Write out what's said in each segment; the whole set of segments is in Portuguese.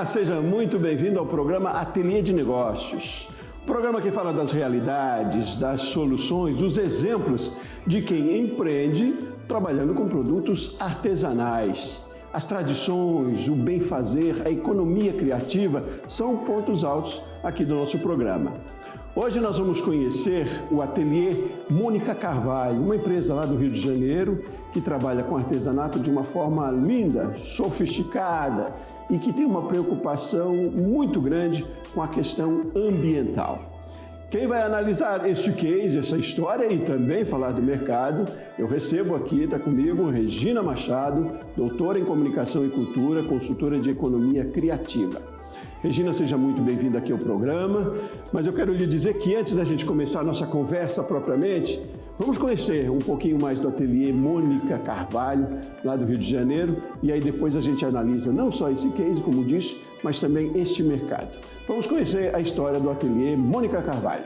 Olá, seja muito bem-vindo ao programa Ateliê de Negócios. O programa que fala das realidades, das soluções, dos exemplos de quem empreende trabalhando com produtos artesanais. As tradições, o bem-fazer, a economia criativa são pontos altos aqui do nosso programa. Hoje nós vamos conhecer o Ateliê Mônica Carvalho, uma empresa lá do Rio de Janeiro que trabalha com artesanato de uma forma linda, sofisticada e que tem uma preocupação muito grande com a questão ambiental. Quem vai analisar este case, essa história e também falar do mercado, eu recebo aqui, está comigo, Regina Machado, doutora em Comunicação e Cultura, consultora de Economia Criativa. Regina, seja muito bem-vinda aqui ao programa, mas eu quero lhe dizer que antes da gente começar a nossa conversa propriamente, vamos conhecer um pouquinho mais do Ateliê Mônica Carvalho, lá do Rio de Janeiro, e aí depois a gente analisa não só esse case, como disse, mas também este mercado. Vamos conhecer a história do Ateliê Mônica Carvalho.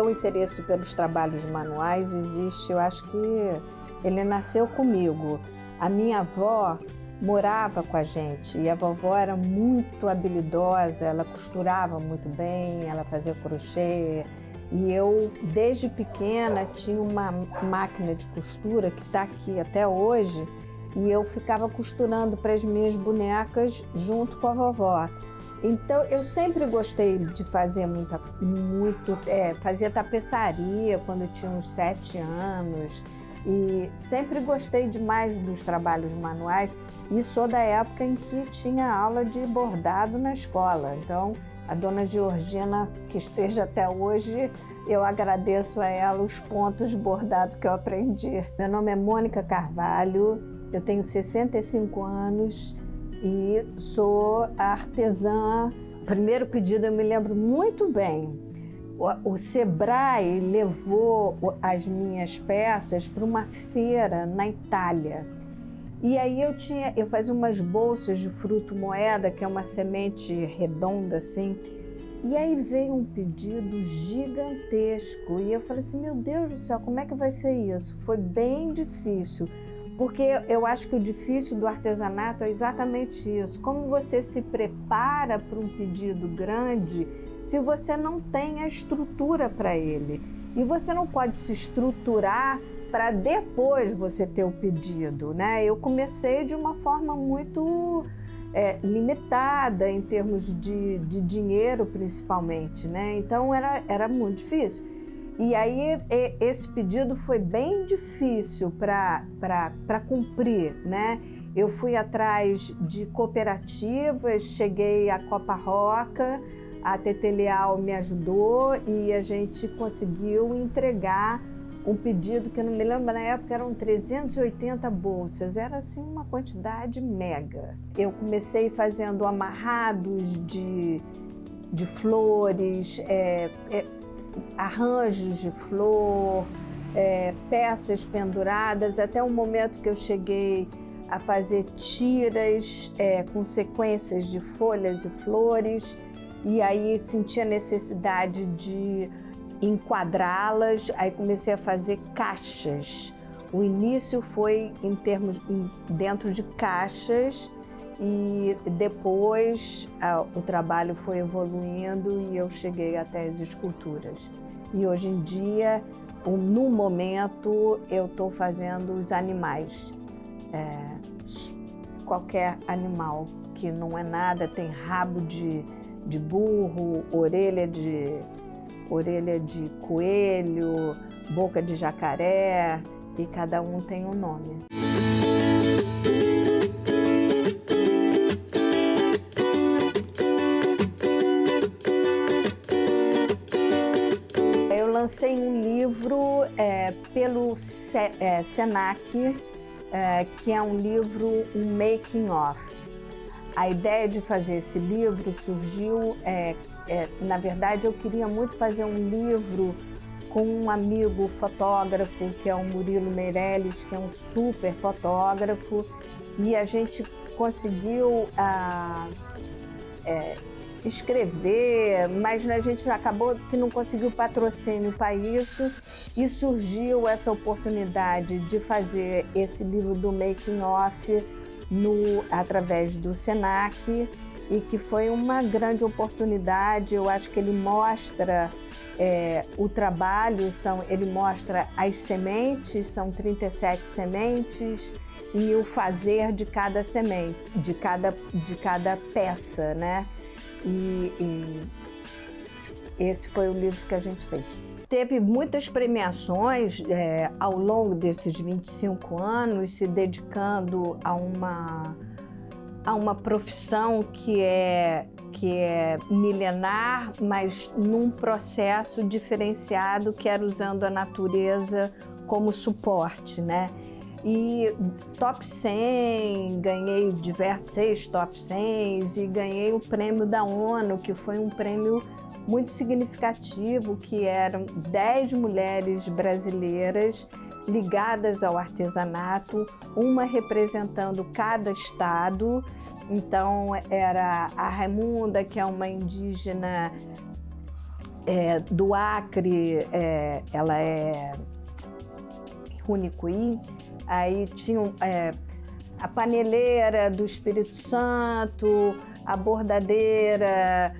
O interesse pelos trabalhos manuais existe, eu acho que ele nasceu comigo. A minha avó morava com a gente e a vovó era muito habilidosa, ela costurava muito bem, ela fazia crochê e eu, desde pequena, tinha uma máquina de costura que está aqui até hoje e eu ficava costurando para as minhas bonecas junto com a vovó. Então, eu sempre gostei de fazer fazia tapeçaria quando eu tinha uns 7 anos e sempre gostei demais dos trabalhos manuais e sou da época em que tinha aula de bordado na escola. Então, a dona Georgina, que esteja até hoje, eu agradeço a ela os pontos de bordado que eu aprendi. Meu nome é Mônica Carvalho, eu tenho 65 anos, e sou artesã. O primeiro pedido eu me lembro muito bem. O Sebrae levou as minhas peças para uma feira na Itália. E aí eu fazia umas bolsas de fruto moeda, que é uma semente redonda assim. E aí veio um pedido gigantesco. E eu falei assim, meu Deus do céu, como é que vai ser isso? Foi bem difícil. Porque eu acho que o difícil do artesanato é exatamente isso. Como você se prepara para um pedido grande se você não tem a estrutura para ele? E você não pode se estruturar para depois você ter o pedido, né? Eu comecei de uma forma muito limitada em termos de dinheiro, principalmente, né? Então era muito difícil. E aí esse pedido foi bem difícil para cumprir, né? Eu fui atrás de cooperativas, cheguei à Copa Roca, a Tete Leal me ajudou e a gente conseguiu entregar um pedido que eu não me lembro, na época eram 380 bolsas, era assim uma quantidade mega. Eu comecei fazendo amarrados de flores, arranjos de flor, peças penduradas, até o momento que eu cheguei a fazer tiras com sequências de folhas e flores, e aí senti a necessidade de enquadrá-las, aí comecei a fazer caixas. O início foi dentro de caixas, e depois o trabalho foi evoluindo e eu cheguei até as esculturas. E hoje em dia, no momento, eu estou fazendo os animais. Qualquer animal que não é nada, tem rabo de burro, orelha de coelho, boca de jacaré, e cada um tem um nome. Lancei um livro pelo Senac, que é um livro, um making of. A ideia de fazer esse livro surgiu, na verdade eu queria muito fazer um livro com um amigo fotógrafo, que é o Murilo Meirelles, que é um super fotógrafo, e a gente conseguiu escrever, mas a gente acabou que não conseguiu patrocínio para isso e surgiu essa oportunidade de fazer esse livro do Making Off através do Senac, e que foi uma grande oportunidade. Eu acho que ele mostra o trabalho, ele mostra as sementes, são 37 sementes, e o fazer de cada semente, de cada peça, né? E esse foi o livro que a gente fez. Teve muitas premiações ao longo desses 25 anos, se dedicando a uma profissão que é milenar, mas num processo diferenciado, que era usando a natureza como suporte, né? E top 100, ganhei 6 top 100 e ganhei o prêmio da ONU, que foi um prêmio muito significativo, que eram 10 mulheres brasileiras ligadas ao artesanato, uma representando cada estado. Então era a Raimunda, que é uma indígena do Acre, ela é Runicuí. Aí tinha a paneleira do Espírito Santo, a bordadeira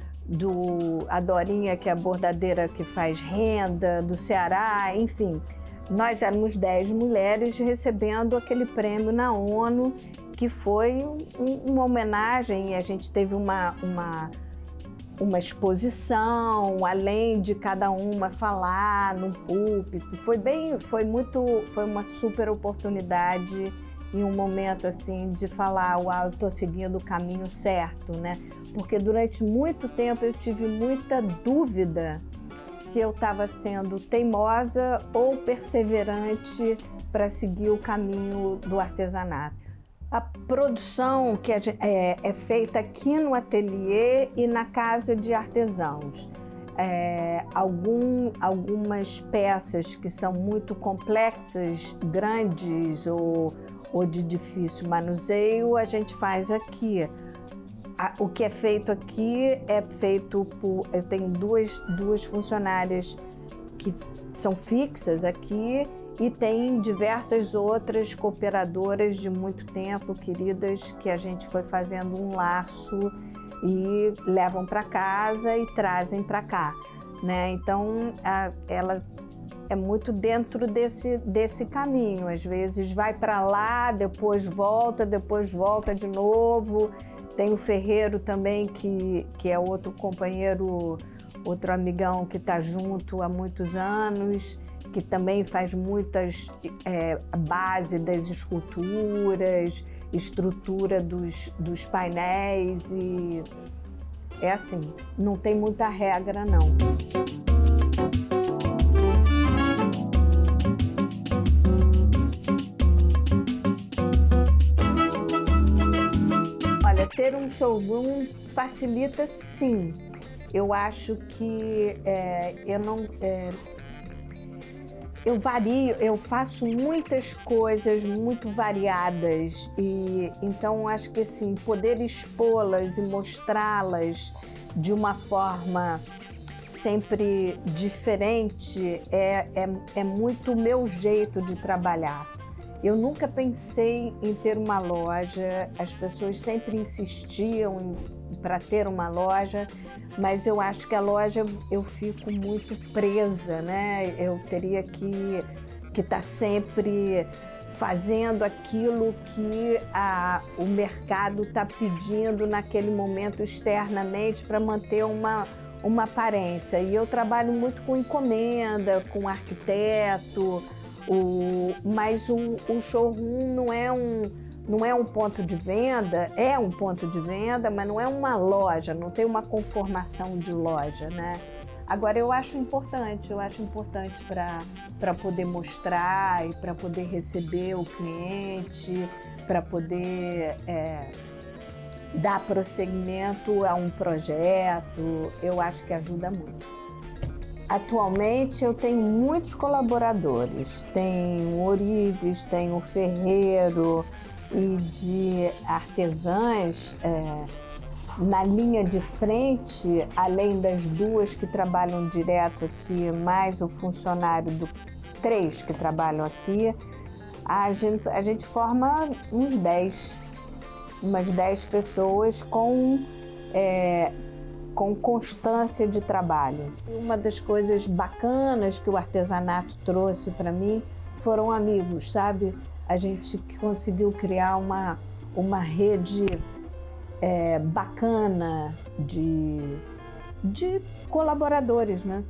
a Dorinha, que é a bordadeira que faz renda, do Ceará, enfim. Nós éramos 10 mulheres recebendo aquele prêmio na ONU, que foi uma homenagem, e a gente teve uma exposição, além de cada uma falar no púlpito. Foi uma super oportunidade e um momento assim de falar, uau, eu estou seguindo o caminho certo, né? Porque durante muito tempo eu tive muita dúvida se eu estava sendo teimosa ou perseverante para seguir o caminho do artesanato. A produção que é feita aqui no ateliê e na casa de artesãos. Algumas peças que são muito complexas, grandes ou de difícil manuseio, a gente faz aqui. O que é feito aqui é feito por... Eu tenho duas funcionárias que são fixas aqui e tem diversas outras cooperadoras de muito tempo, queridas, que a gente foi fazendo um laço e levam para casa e trazem para cá, né? Então, ela é muito dentro desse caminho. Às vezes vai para lá, depois volta de novo. Tem o Ferreiro também, que é outro companheiro, outro amigão que está junto há muitos anos, que também faz muitas base das esculturas, estrutura dos painéis, e é assim, não tem muita regra, não. Olha, ter um showroom facilita, sim. Eu acho que eu vario, eu faço muitas coisas muito variadas, e então acho que assim, poder expô-las e mostrá-las de uma forma sempre diferente é muito o meu jeito de trabalhar. Eu nunca pensei em ter uma loja, as pessoas sempre insistiam para ter uma loja, mas eu acho que a loja eu fico muito presa, né? Eu teria que estar sempre fazendo aquilo que o mercado está pedindo naquele momento externamente para manter uma aparência. E eu trabalho muito com encomenda, com arquiteto, mas o showroom não é um ponto de venda, é um ponto de venda, mas não é uma loja, não tem uma conformação de loja, né? Agora, eu acho importante para poder mostrar e para poder receber o cliente, para poder dar prosseguimento a um projeto, eu acho que ajuda muito. Atualmente eu tenho muitos colaboradores, tenho o Orives, tenho o Ferreiro, e de artesãs na linha de frente, além das 2 que trabalham direto aqui, mais o funcionário 3 que trabalham aqui, a gente forma umas 10 pessoas com constância de trabalho. Uma das coisas bacanas que o artesanato trouxe para mim foram amigos, sabe? A gente conseguiu criar uma rede bacana de colaboradores, né?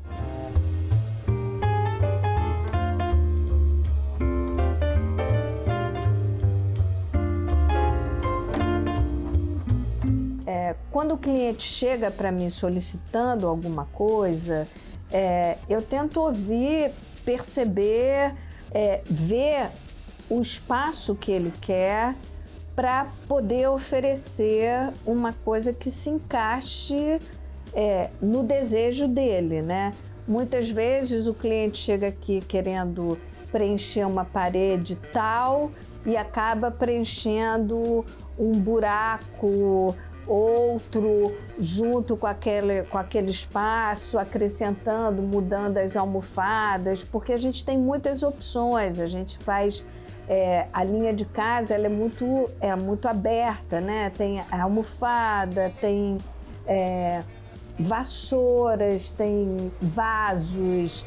Quando o cliente chega para mim solicitando alguma coisa, eu tento ouvir, perceber, ver o espaço que ele quer para poder oferecer uma coisa que se encaixe no desejo dele, né? Muitas vezes o cliente chega aqui querendo preencher uma parede tal e acaba preenchendo um buraco, outro junto com aquele espaço, acrescentando, mudando as almofadas, porque a gente tem muitas opções, a gente faz... a linha de casa ela é muito aberta, né? Tem almofada, tem vassouras, tem vasos,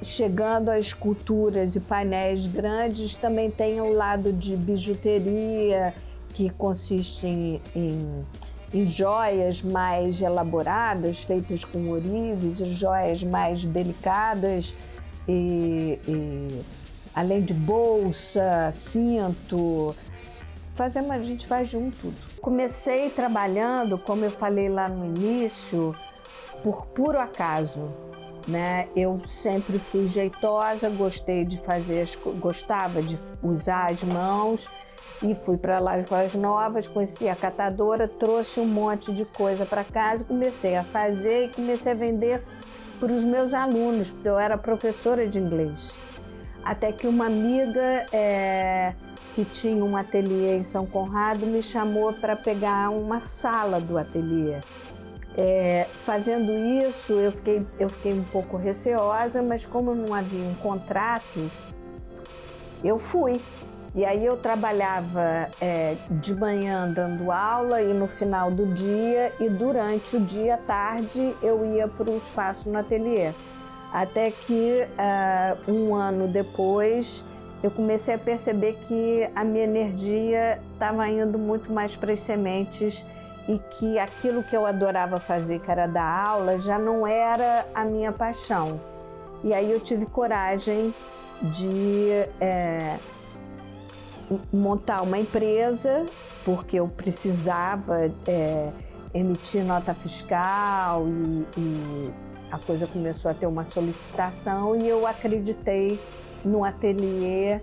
chegando a esculturas e painéis grandes, também tem o lado de bijuteria, que consiste em joias mais elaboradas, feitas com ourives, joias mais delicadas, além de bolsa, cinto. A gente faz junto tudo. Comecei trabalhando, como eu falei lá no início, por puro acaso, né? Eu sempre fui jeitosa, gostava de usar as mãos e fui para Lavras Novas, conheci a catadora, trouxe um monte de coisa para casa, comecei a fazer e comecei a vender para os meus alunos, porque eu era professora de inglês. Até que uma amiga que tinha um ateliê em São Conrado me chamou para pegar uma sala do ateliê. Fazendo isso, eu fiquei um pouco receosa, mas como não havia um contrato, eu fui. E aí eu trabalhava de manhã dando aula e no final do dia, e durante o dia, à tarde, eu ia para o espaço no ateliê. Até que um ano depois, eu comecei a perceber que a minha energia estava indo muito mais para as sementes e que aquilo que eu adorava fazer, que era dar aula, já não era a minha paixão. E aí eu tive coragem de montar uma empresa, porque eu precisava emitir nota fiscal e a coisa começou a ter uma solicitação e eu acreditei no ateliê,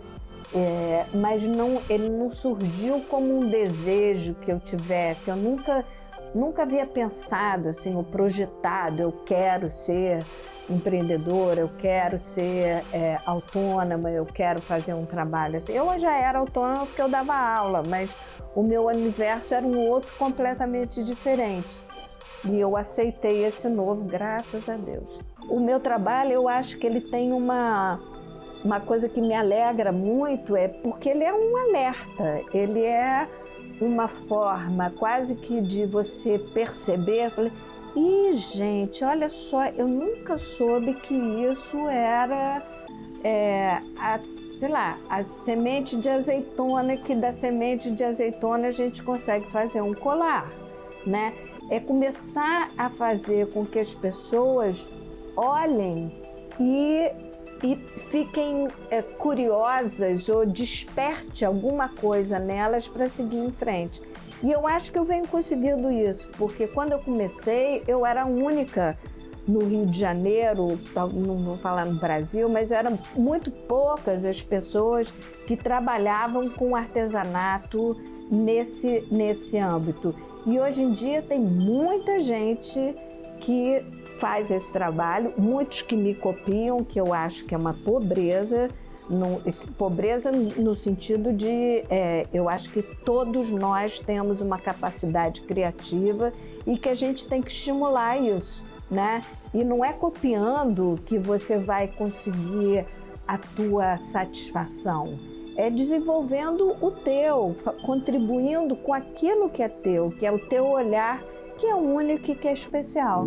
mas ele não surgiu como um desejo que eu tivesse. Eu nunca havia pensado assim, ou projetado, eu quero ser empreendedora, eu quero ser autônoma, eu quero fazer um trabalho assim. Eu já era autônoma porque eu dava aula, mas o meu universo era um outro completamente diferente. E eu aceitei esse novo, graças a Deus. O meu trabalho, eu acho que ele tem uma coisa que me alegra muito, porque ele é um alerta, ele é uma forma quase que de você perceber, gente, olha só, eu nunca soube que isso era, a semente de azeitona, que da semente de azeitona a gente consegue fazer um colar, né? É começar a fazer com que as pessoas olhem e fiquem curiosas ou desperte alguma coisa nelas para seguir em frente. E eu acho que eu venho conseguindo isso, porque quando eu comecei, eu era a única no Rio de Janeiro, não vou falar no Brasil, mas eram muito poucas as pessoas que trabalhavam com artesanato nesse âmbito. E hoje em dia tem muita gente que faz esse trabalho, muitos que me copiam, que eu acho que é uma pobreza, Pobreza no sentido de, eu acho que todos nós temos uma capacidade criativa e que a gente tem que estimular isso, né? E não é copiando que você vai conseguir a tua satisfação. É desenvolvendo o teu, contribuindo com aquilo que é teu, que é o teu olhar, que é único e que é especial.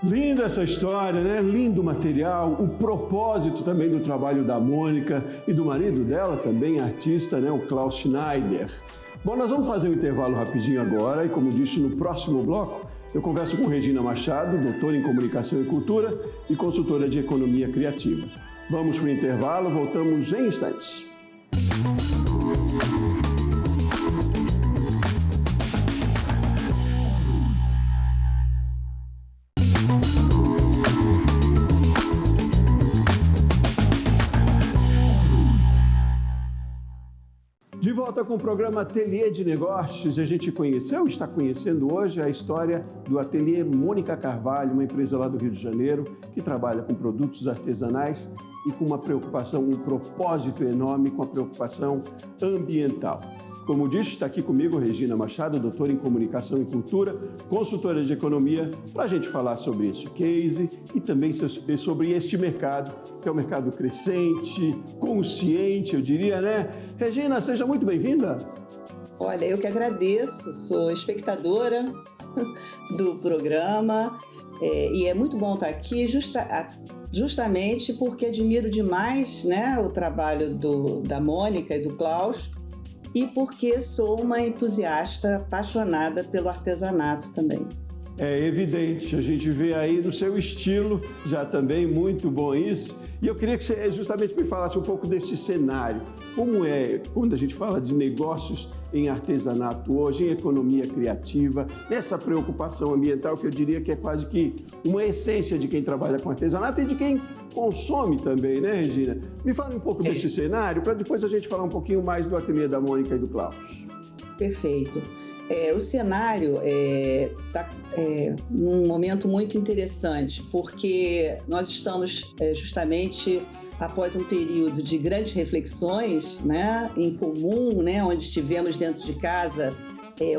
Linda essa história, né? Lindo material, o propósito também do trabalho da Mônica e do marido dela, também artista, né? O Klaus Schneider. Bom, nós vamos fazer um intervalo rapidinho agora e, como disse, no próximo bloco eu converso com Regina Machado, doutora em Comunicação e Cultura e consultora de Economia Criativa. Vamos para o intervalo, voltamos em instantes. De volta com o programa Ateliê de Negócios, a gente está conhecendo hoje a história do Ateliê Mônica Carvalho, uma empresa lá do Rio de Janeiro que trabalha com produtos artesanais e com uma preocupação, um propósito enorme com a preocupação ambiental. Como disse, está aqui comigo Regina Machado, doutora em Comunicação e Cultura, consultora de Economia, para a gente falar sobre esse case e também sobre este mercado, que é um mercado crescente, consciente, eu diria, né? Regina, seja muito bem-vinda. Olha, eu que agradeço, sou espectadora do programa e é muito bom estar aqui justamente porque admiro demais, né, o trabalho da Mônica e do Klaus, e porque sou uma entusiasta apaixonada pelo artesanato também. É evidente, a gente vê aí no seu estilo já também, muito bom isso. E eu queria que você justamente me falasse um pouco desse cenário. Como é quando a gente fala de negócios em artesanato hoje, em economia criativa, nessa preocupação ambiental que eu diria que é quase que uma essência de quem trabalha com artesanato e de quem consome também, né, Regina? Me fale um pouco desse cenário para depois a gente falar um pouquinho mais do ateliê da Mônica e do Klaus. Perfeito. O cenário está num momento muito interessante, porque nós estamos justamente após um período de grandes reflexões, né, em comum, né, onde estivemos dentro de casa,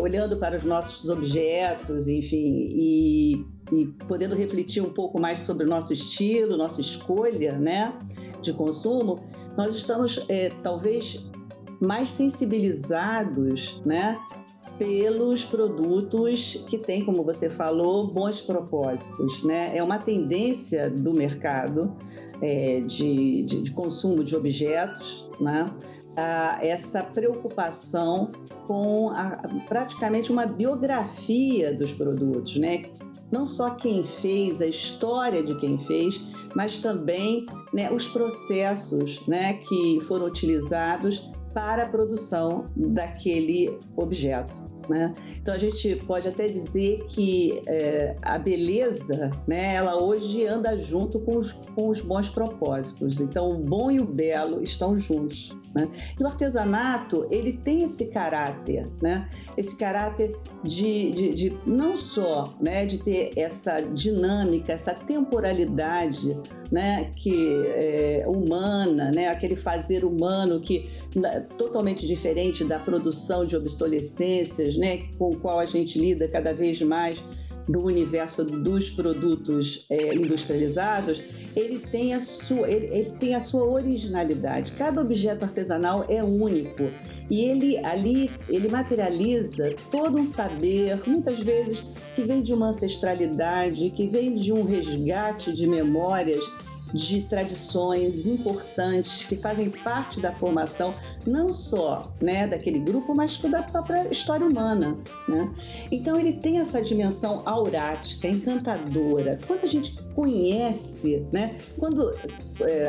olhando para os nossos objetos, enfim, e podendo refletir um pouco mais sobre o nosso estilo, nossa escolha, né, de consumo. Nós estamos talvez mais sensibilizados, né, pelos produtos que têm, como você falou, bons propósitos, né? É uma tendência do mercado de consumo de objetos, né? Essa preocupação com praticamente uma biografia dos produtos, né? Não só quem fez, a história de quem fez, mas também, né, os processos, né, que foram utilizados para a produção daquele objeto, né? Então a gente pode até dizer que a beleza, né, ela hoje anda junto com os bons propósitos. Então o bom e o belo estão juntos, né? E o artesanato, ele tem esse caráter, né? Esse caráter de não só, né, de ter essa dinâmica, essa temporalidade, né, que humana, né, aquele fazer humano que totalmente diferente da produção de obsolescências, né, com o qual a gente lida cada vez mais no universo dos produtos industrializados. Ele tem a sua originalidade. Cada objeto artesanal é único e ele materializa todo um saber, muitas vezes que vem de uma ancestralidade, que vem de um resgate de memórias, de tradições importantes que fazem parte da formação não só, né, daquele grupo, mas da própria história humana, né? Então ele tem essa dimensão aurática, encantadora. Quando a gente conhece, né,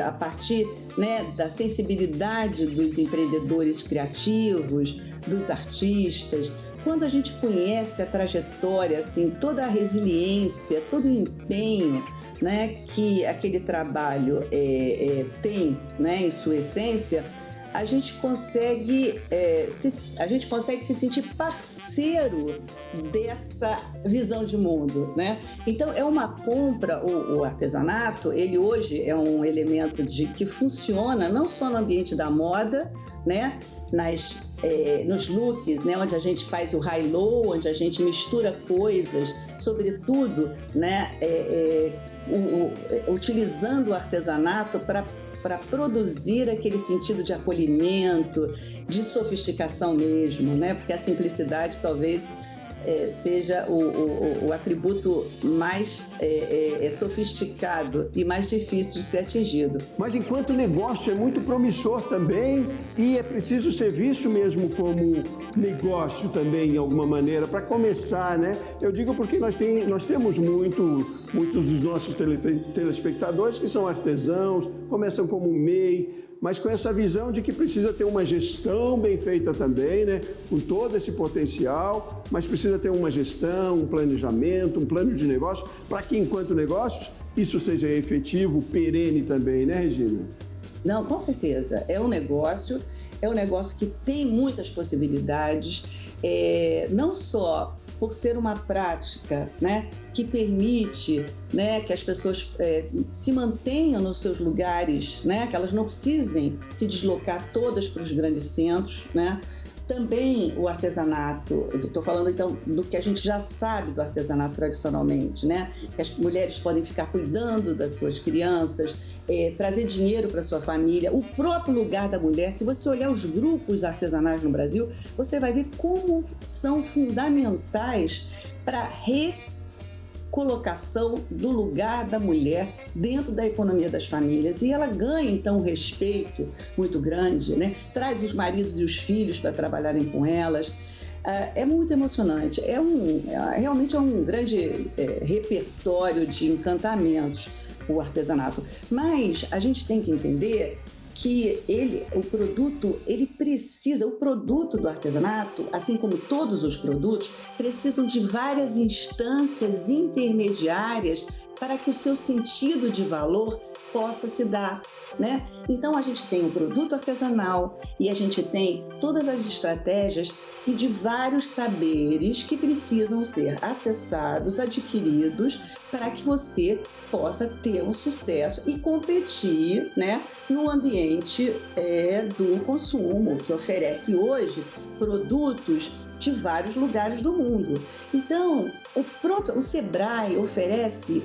a partir, né, da sensibilidade dos empreendedores criativos, dos artistas, quando a gente conhece a trajetória, assim, toda a resiliência, todo o empenho, né, que aquele trabalho tem, né, em sua essência, a gente consegue se sentir parceiro dessa visão de mundo, né? Então, é uma compra, o artesanato, ele hoje é um elemento que funciona não só no ambiente da moda, né? Nos looks, né? Onde a gente faz o high-low, onde a gente mistura coisas, sobretudo, né? Utilizando o artesanato para produzir aquele sentido de acolhimento, de sofisticação mesmo, né? Porque a simplicidade talvez seja o atributo mais sofisticado e mais difícil de ser atingido. Mas enquanto negócio é muito promissor também e é preciso ser visto mesmo como negócio também, em alguma maneira, para começar, né? Eu digo porque nós temos muitos dos nossos telespectadores que são artesãos, começam como MEI, mas com essa visão de que precisa ter uma gestão bem feita também, né? Com todo esse potencial, mas precisa ter uma gestão, um planejamento, um plano de negócio, para que, enquanto negócio, isso seja efetivo, perene também, né, Regina? Não, com certeza. É um negócio que tem muitas possibilidades, não só por ser uma prática, né, que permite, né, que as pessoas se mantenham nos seus lugares, né, que elas não precisem se deslocar todas para os grandes centros, né? Também o artesanato, estou falando então do que a gente já sabe do artesanato tradicionalmente, né? Que as mulheres podem ficar cuidando das suas crianças, trazer dinheiro para sua família, o próprio lugar da mulher. Se você olhar os grupos artesanais no Brasil, você vai ver como são fundamentais para a recolocação do lugar da mulher dentro da economia das famílias. E ela ganha, então, um respeito muito grande, né? Traz os maridos e os filhos para trabalharem com elas. É muito emocionante. Realmente é um grande repertório de encantamentos, o artesanato. Mas a gente tem que entender que o produto do artesanato, assim como todos os produtos, precisam de várias instâncias intermediárias para que o seu sentido de valor possa se dar, né? Então a gente tem o produto artesanal e a gente tem todas as estratégias e de vários saberes que precisam ser acessados, adquiridos, para que você possa ter um sucesso e competir, né, no ambiente do consumo, que oferece hoje produtos de vários lugares do mundo. Então, o Sebrae oferece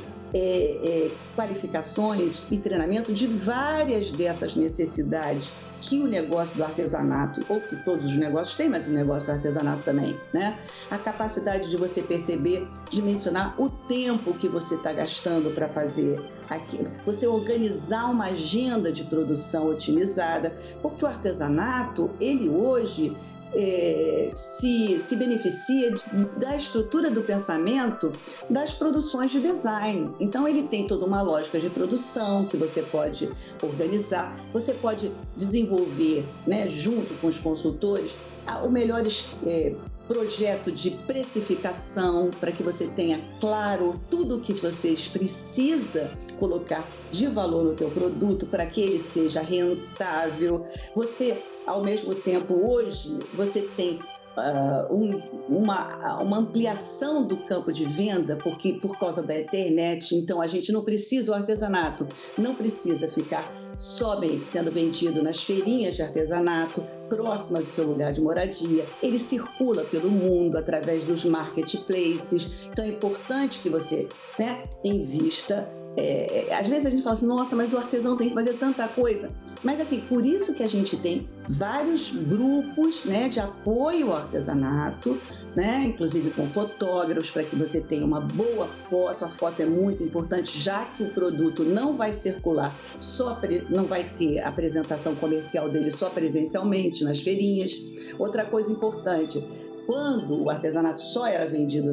qualificações e treinamento de várias dessas necessidades que o negócio do artesanato, ou que todos os negócios têm, mas o negócio do artesanato também, né? A capacidade de você perceber, dimensionar o tempo que você está gastando para fazer aquilo, você organizar uma agenda de produção otimizada, porque o artesanato, ele hoje se beneficia da estrutura do pensamento das produções de design. Então ele tem toda uma lógica de produção que você pode organizar, você pode desenvolver, né, junto com os consultores, o melhor projeto de precificação para que você tenha claro tudo o que você precisa colocar de valor no teu produto para que ele seja rentável. Você, ao mesmo tempo, hoje, você tem uma ampliação do campo de venda, porque por causa da internet, então a gente não precisa, o artesanato não precisa ficar somente sendo vendido nas feirinhas de artesanato, próximas do seu lugar de moradia. Ele circula pelo mundo através dos marketplaces, então é importante que você, né, invista. Às vezes a gente fala assim, nossa, mas o artesão tem que fazer tanta coisa. Mas assim, por isso que a gente tem vários grupos, né, de apoio ao artesanato, né, inclusive com fotógrafos, para que você tenha uma boa foto. A foto é muito importante, já que o produto não vai circular, não vai ter a apresentação comercial dele só presencialmente nas feirinhas. Outra coisa importante, quando o artesanato só era vendido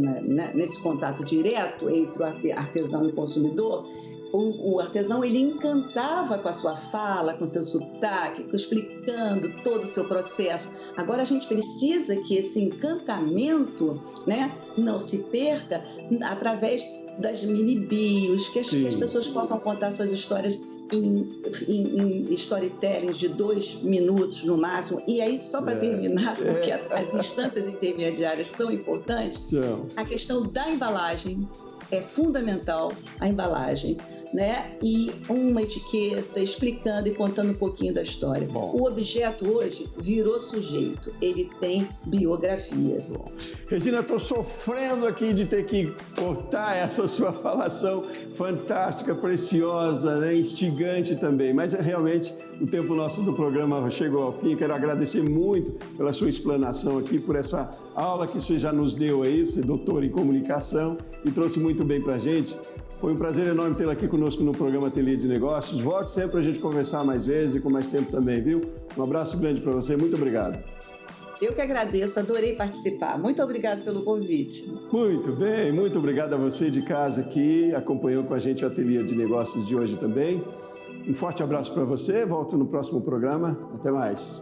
nesse contato direto entre o artesão e o consumidor, o artesão, ele encantava com a sua fala, com seu sotaque, explicando todo o seu processo. Agora a gente precisa que esse encantamento, né, não se perca através das mini bios, que as pessoas possam contar suas histórias em storytellings de 2 minutos no máximo. E aí, só para terminar, porque as instâncias intermediárias são importantes, a questão da embalagem é fundamental, a embalagem, né? E uma etiqueta explicando e contando um pouquinho da história. Bom. O objeto hoje virou sujeito, ele tem biografia. Bom. Regina, estou sofrendo aqui de ter que cortar essa sua falação fantástica, preciosa, né? Instigante também, mas realmente o tempo nosso do programa chegou ao fim. Quero agradecer muito pela sua explanação aqui, por essa aula que você já nos deu aí, você é doutor em comunicação e trouxe muito bem para a gente. Foi um prazer enorme tê-la aqui conosco no programa Ateliê de Negócios. Volte sempre para a gente conversar mais vezes e com mais tempo também, viu? Um abraço grande para você, muito obrigado. Eu que agradeço, adorei participar. Muito obrigado pelo convite. Muito bem, muito obrigado a você de casa que acompanhou com a gente o Ateliê de Negócios de hoje também. Um forte abraço para você, volto no próximo programa. Até mais.